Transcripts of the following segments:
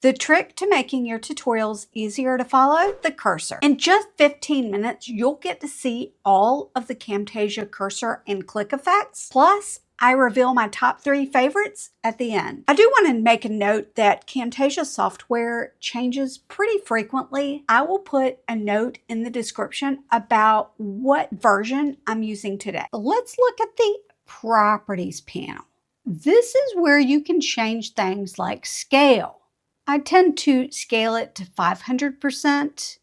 The trick to making your tutorials easier to follow, the cursor. In just 15 minutes, you'll get to see all of the Camtasia cursor and click effects. Plus, I reveal my top 3 favorites at the end. I do want to make a note that Camtasia software changes pretty frequently. I will put a note in the description about what version I'm using today. Let's look at the Properties panel. This is where you can change things like scale. I tend to scale it to 500%.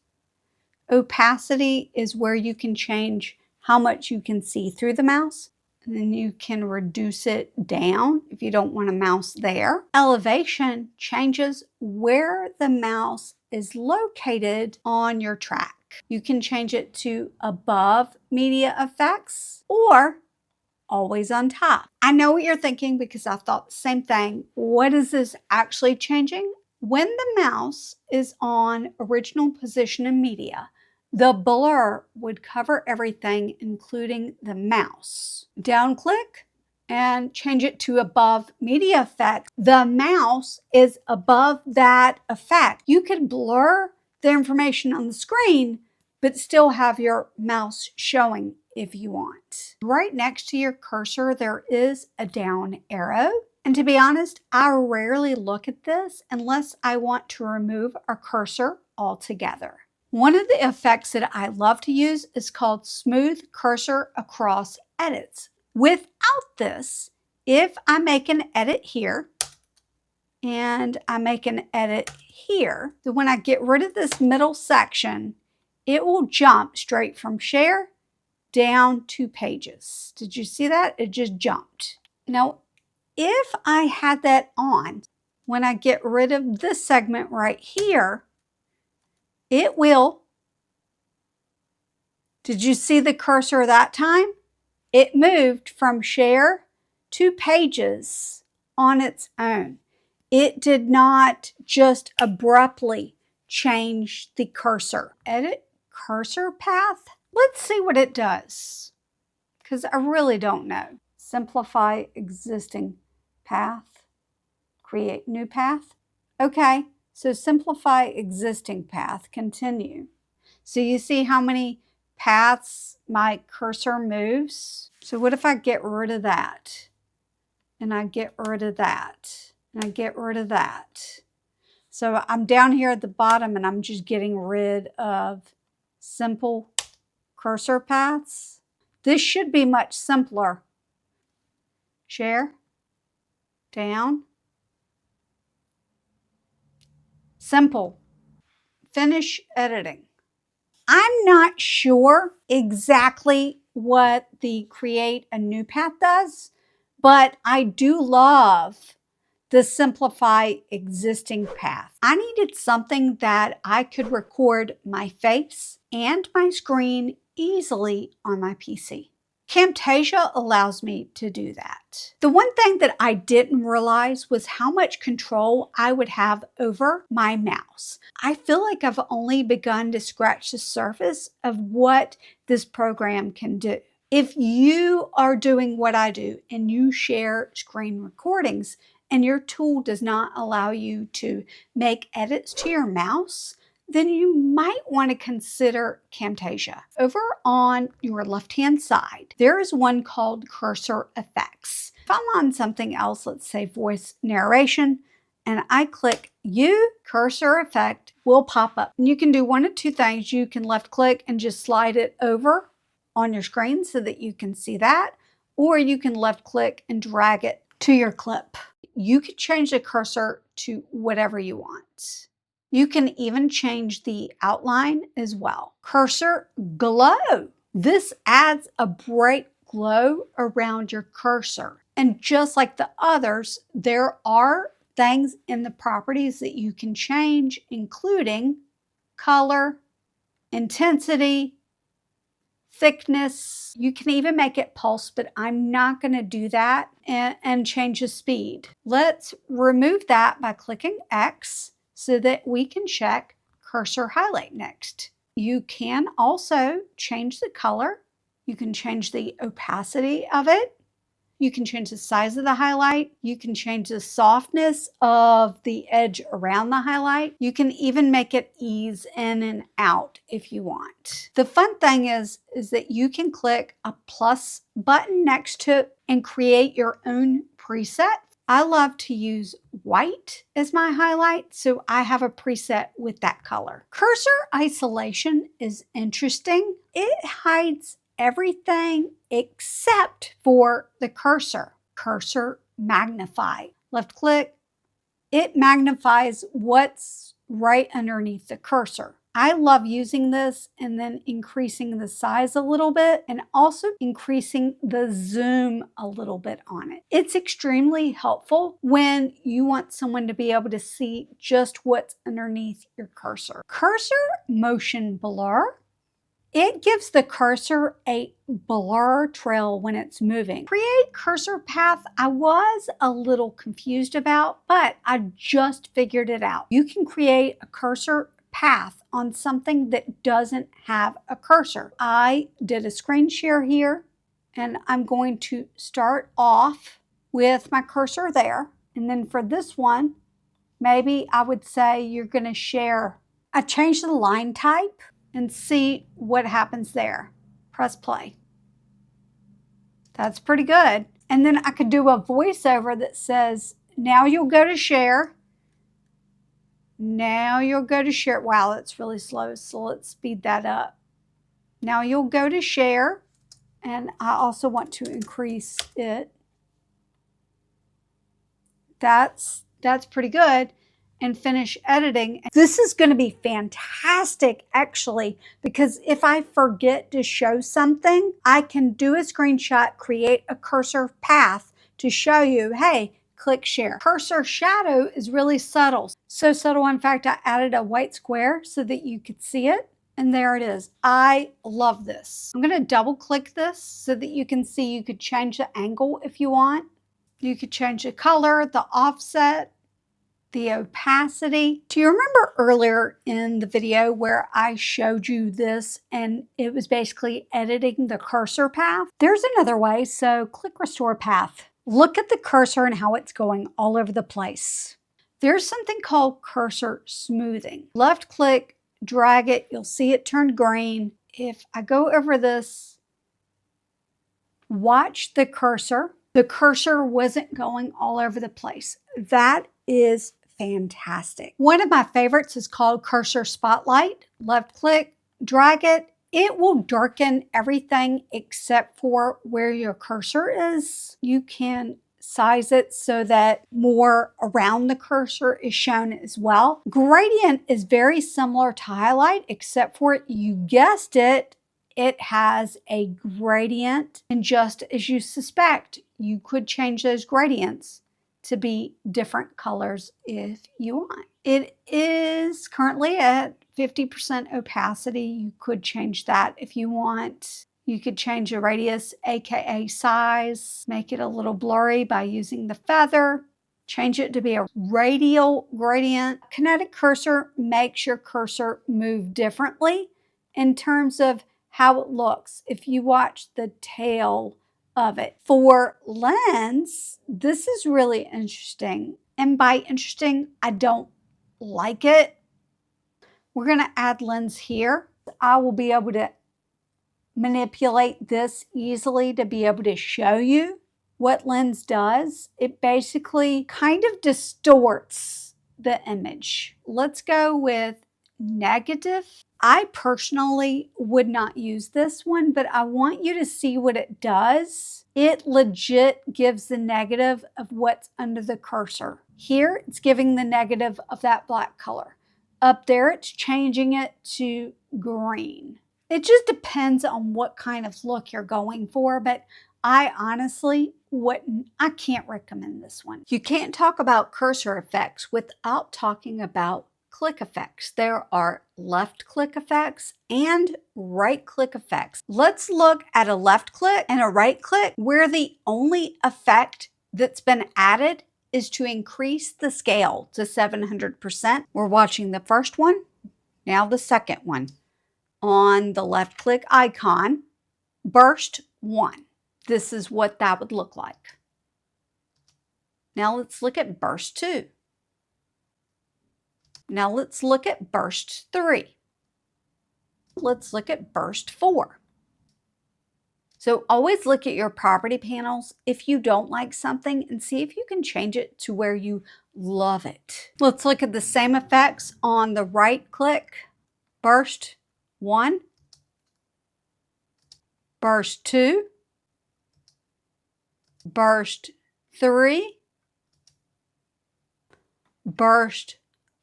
Opacity is where you can change how much you can see through the mouse. And then you can reduce it down if you don't want a mouse there. Elevation changes where the mouse is located on your track. You can change it to above media effects or always on top. I know what you're thinking because I thought the same thing. What is this actually changing? When the mouse is on original position in media, the blur would cover everything, including the mouse. Down click and change it to above media effect. The mouse is above that effect. You can blur the information on the screen, but still have your mouse showing if you want. Right next to your cursor, there is a down arrow. And to be honest, I rarely look at this unless I want to remove our cursor altogether. One of the effects that I love to use is called Smooth Cursor Across Edits. Without this, if I make an edit here and I make an edit here, then when I get rid of this middle section, it will jump straight from share down to pages. Did you see that? It just jumped. Now, if I had that on, when I get rid of this segment right here, it will. Did you see the cursor that time? It moved from share to pages on its own. It did not just abruptly change the cursor. Edit cursor path. Let's see what it does, because I really don't know. Simplify existing path, create new path. Okay, so simplify existing path, continue. So you see how many paths my cursor moves? So what if I get rid of that? And I get rid of that, and I get rid of that. So I'm down here at the bottom and I'm just getting rid of simple cursor paths. This should be much simpler. Share, down, simple, finish editing. I'm not sure exactly what the create a new path does, but I do love the simplify existing path. I needed something that I could record my face and my screen easily on my PC. Camtasia allows me to do that. The one thing that I didn't realize was how much control I would have over my mouse. I feel like I've only begun to scratch the surface of what this program can do. If you are doing what I do and you share screen recordings and your tool does not allow you to make edits to your mouse, then you might want to consider Camtasia. Over on your left-hand side, there is one called Cursor Effects. If I'm on something else, let's say voice narration, and I click U, cursor effect will pop up. And you can do one of two things. You can left click and just slide it over on your screen so that you can see that, or you can left click and drag it to your clip. You can change the cursor to whatever you want. You can even change the outline as well. Cursor glow. This adds a bright glow around your cursor. And just like the others, there are things in the properties that you can change, including color, intensity, thickness. You can even make it pulse, but I'm not going to do that, and change the speed. Let's remove that by clicking X so that we can check cursor highlight next. You can also change the color. You can change the opacity of it. You can change the size of the highlight. You can change the softness of the edge around the highlight. You can even make it ease in and out if you want. The fun thing is that you can click a plus button next to it and create your own preset. I love to use white as my highlight, so I have a preset with that color. Cursor isolation is interesting. It hides everything except for the cursor. Cursor magnify. Left click, it magnifies what's right underneath the cursor. I love using this and then increasing the size a little bit and also increasing the zoom a little bit on it. It's extremely helpful when you want someone to be able to see just what's underneath your cursor. Cursor motion blur. It gives the cursor a blur trail when it's moving. Create cursor path, I was a little confused about, but I just figured it out. You can create a cursor path on something that doesn't have a cursor. I did a screen share here, and I'm going to start off with my cursor there. And then for this one, maybe I would say you're going to share. I changed the line type and see what happens there. Press play. That's pretty good. And then I could do a voiceover that says, now you'll go to share. Now you'll go to share. Wow, that's really slow, so let's speed that up. Now you'll go to share, and I also want to increase it. That's pretty good. And finish editing. This is going to be fantastic actually, because if I forget to show something, I can do a screenshot, create a cursor path to show you, hey, click share. Cursor shadow is really subtle. So subtle, in fact, I added a white square so that you could see it. And there it is. I love this. I'm going to double click this so that you can see you could change the angle if you want. You could change the color, the offset, the opacity. Do you remember earlier in the video where I showed you this and it was basically editing the cursor path? There's another way, so click Restore Path. Look at the cursor and how it's going all over the place. There's something called cursor smoothing. Left click, drag it, you'll see it turn green. If I go over this, watch the cursor wasn't going all over the place. That is fantastic. One of my favorites is called Cursor Spotlight. Left click, drag it. It will darken everything except for where your cursor is. You can size it so that more around the cursor is shown as well. Gradient is very similar to highlight, except for, you guessed it, it has a gradient. And just as you suspect, you could change those gradients to be different colors if you want. It is currently at 50% opacity. You could change that if you want. You could change the radius, aka size, make it a little blurry by using the feather, change it to be a radial gradient. Kinetic cursor makes your cursor move differently in terms of how it looks. If you watch the tail of it. For lens, this is really interesting. And by interesting, I don't like it. We're going to add lens here. I will be able to manipulate this easily to be able to show you what lens does. It basically kind of distorts the image. Let's go with negative. I personally would not use this one, but I want you to see what it does. It legit gives the negative of what's under the cursor. Here, it's giving the negative of that black color. Up there, it's changing it to green. It just depends on what kind of look you're going for, but I honestly wouldn't. I can't recommend this one. You can't talk about cursor effects without talking about click effects. There are left click effects and right click effects. Let's look at a left click and a right click where the only effect that's been added is to increase the scale to 700%. We're watching the first one, now the second one. On the left click icon, burst 1. this is what that would look like. Now let's look at burst 2. Now let's look at burst 3. Let's look at burst 4. So always look at your property panels if you don't like something and see if you can change it to where you love it. Let's look at the same effects on the right click. Burst 1, burst 2, burst 3, burst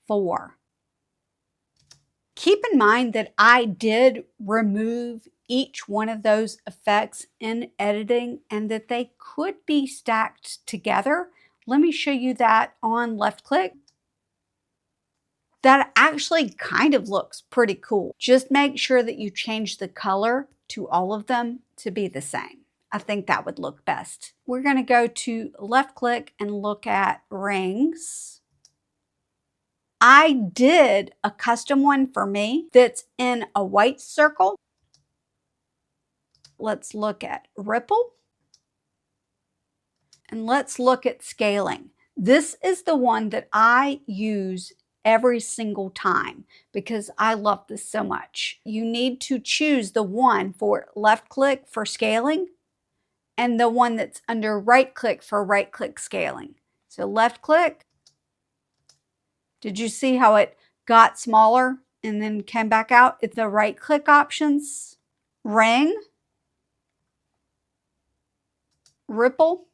4. Keep in mind that I did remove each one of those effects in editing and that they could be stacked together. Let me show you that on left click. That actually kind of looks pretty cool. Just make sure that you change the color to all of them to be the same. I think that would look best. We're going to go to left click and look at rings. I did a custom one for me that's in a white circle. Let's look at ripple. And let's look at scaling. This is the one that I use every single time because I love this so much. You need to choose the one for left click for scaling and the one that's under right click for right click scaling. So left click. Did you see how it got smaller and then came back out? It's the right click options. Ring. Ripple.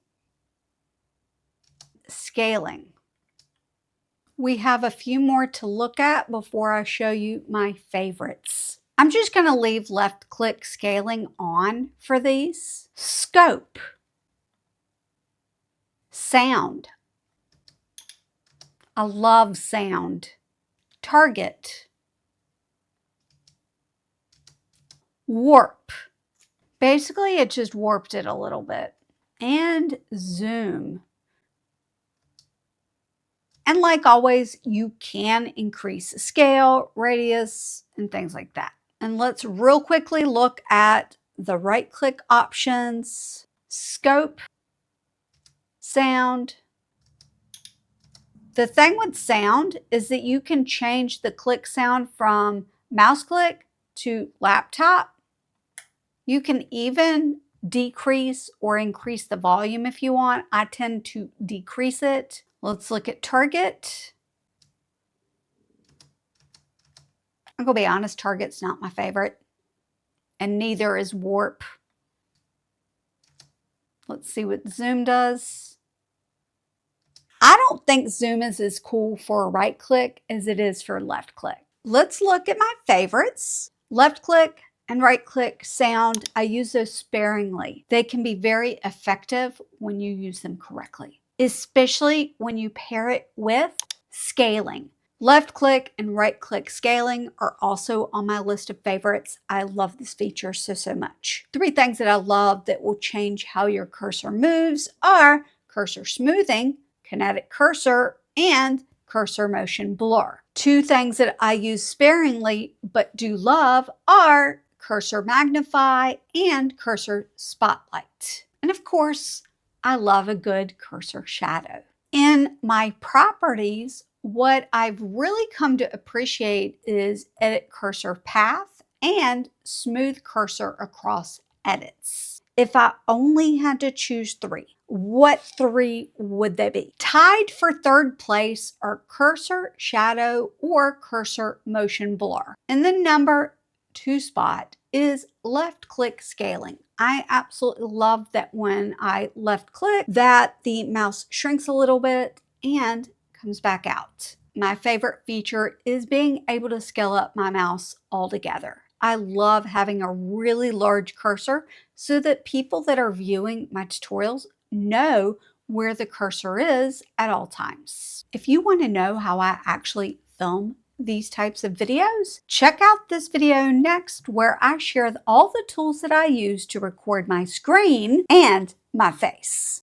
Scaling. We have a few more to look at before I show you my favorites. I'm just going to leave left click scaling on for these. Scope. Sound. I love sound. Target. Warp. Basically, it just warped it a little bit. And zoom. And like always, you can increase the scale, radius, and things like that. And let's real quickly look at the right click options, scope, sound. The thing with sound is that you can change the click sound from mouse click to laptop. You can even decrease or increase the volume if you want. I tend to decrease it. Let's look at target. I'm going to be honest, target's not my favorite. And neither is warp. Let's see what zoom does. I don't think zoom is as cool for a right click as it is for left click. Let's look at my favorites. Left click and right click sound, I use those sparingly. They can be very effective when you use them correctly, especially when you pair it with scaling. Left click and right click scaling are also on my list of favorites. I love this feature so much. 3 things that I love that will change how your cursor moves are cursor smoothing, kinetic cursor, and cursor motion blur. 2 things that I use sparingly but do love are cursor magnify and cursor spotlight. And of course, I love a good cursor shadow. In my properties, what I've really come to appreciate is edit cursor path and smooth cursor across edits. If I only had to choose 3, what 3 would they be? Tied for 3rd place are cursor shadow or cursor motion blur. And the number 2 spot is left click scaling. I absolutely love that when I left click that the mouse shrinks a little bit and comes back out. My favorite feature is being able to scale up my mouse altogether. I love having a really large cursor so that people that are viewing my tutorials know where the cursor is at all times. If you want to know how I actually film these types of videos, check out this video next where I share all the tools that I use to record my screen and my face.